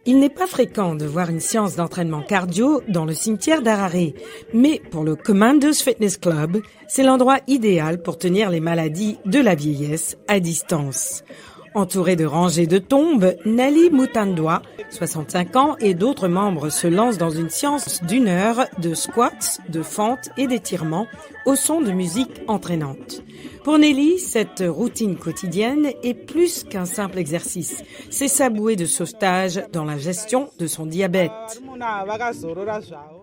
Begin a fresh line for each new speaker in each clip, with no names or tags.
Il n'est pas fréquent de voir une séance d'entraînement cardio dans le cimetière d'Harare, mais pour le Commandos Fitness Club, c'est l'endroit idéal pour tenir les maladies de la vieillesse à distance. Entouré de rangées de tombes, Nali Mutandwa, 65 ans, et d'autres membres se lancent dans une séance d'1 heure de squats, de fentes et d'étirements au son de musique entraînante. Pour Nelly, cette routine quotidienne est plus qu'un simple exercice. C'est sa bouée de sauvetage dans la gestion de son diabète.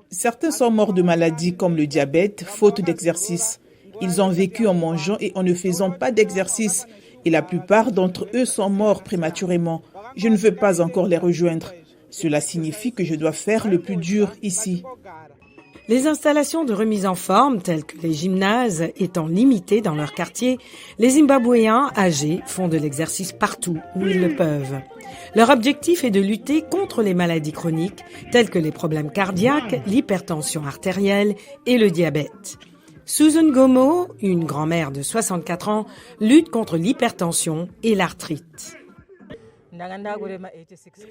Certains sont morts de maladies comme le diabète, faute d'exercice. Ils ont vécu en mangeant et en ne faisant pas d'exercice. Et la plupart d'entre eux sont morts prématurément. Je ne veux pas encore les rejoindre. Cela signifie que je dois faire le plus dur ici.
Les installations de remise en forme, telles que les gymnases, étant limitées dans leur quartier, les Zimbabwéens âgés font de l'exercice partout où ils le peuvent. Leur objectif est de lutter contre les maladies chroniques, telles que les problèmes cardiaques, l'hypertension artérielle et le diabète. Susan Gomo, une grand-mère de 64 ans, lutte contre l'hypertension et l'arthrite.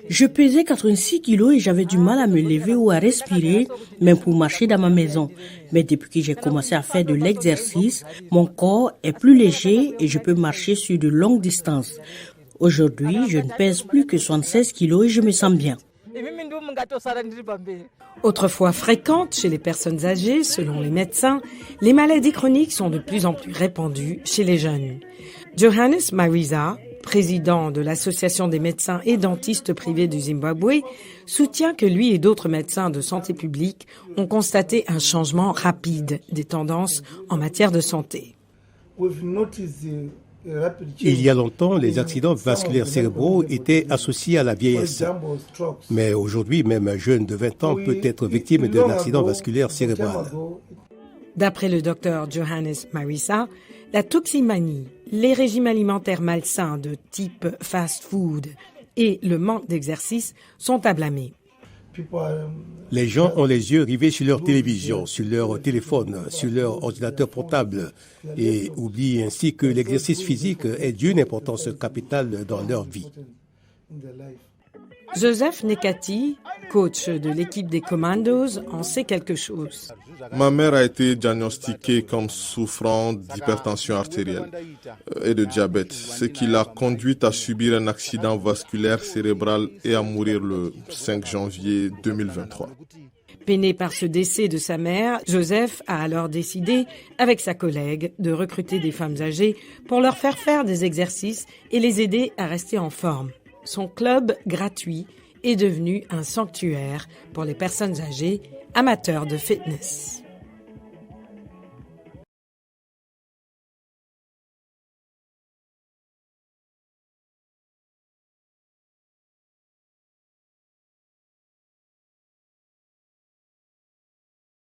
Je pesais 86 kilos et j'avais du mal à me lever ou à respirer, même pour marcher dans ma maison. Mais depuis que j'ai commencé à faire de l'exercice, mon corps est plus léger et je peux marcher sur de longues distances. Aujourd'hui, je ne pèse plus que 76 kilos et je me sens bien.
Autrefois fréquentes chez les personnes âgées, selon les médecins, les maladies chroniques sont de plus en plus répandues chez les jeunes. Johannes Marisa, président de l'Association des médecins et dentistes privés du Zimbabwe, soutient que lui et d'autres médecins de santé publique ont constaté un changement rapide des tendances en matière de santé.
Il y a longtemps, les accidents vasculaires cérébraux étaient associés à la vieillesse. Mais aujourd'hui, même un jeune de 20 ans peut être victime d'un accident vasculaire cérébral.
D'après le docteur Johannes Marisa, la toximanie, les régimes alimentaires malsains de type fast-food et le manque d'exercice sont à blâmer.
Les gens ont les yeux rivés sur leur télévision, sur leur téléphone, sur leur ordinateur portable et oublient ainsi que l'exercice physique est d'une importance capitale dans leur vie.
Joseph Nekati, coach de l'équipe des Commandos, en sait quelque chose.
Ma mère a été diagnostiquée comme souffrant d'hypertension artérielle et de diabète, ce qui l'a conduite à subir un accident vasculaire cérébral et à mourir le 5 janvier 2023.
Peiné par ce décès de sa mère, Joseph a alors décidé, avec sa collègue, de recruter des femmes âgées pour leur faire des exercices et les aider à rester en forme. Son club gratuit est devenu un sanctuaire pour les personnes âgées amateurs de fitness.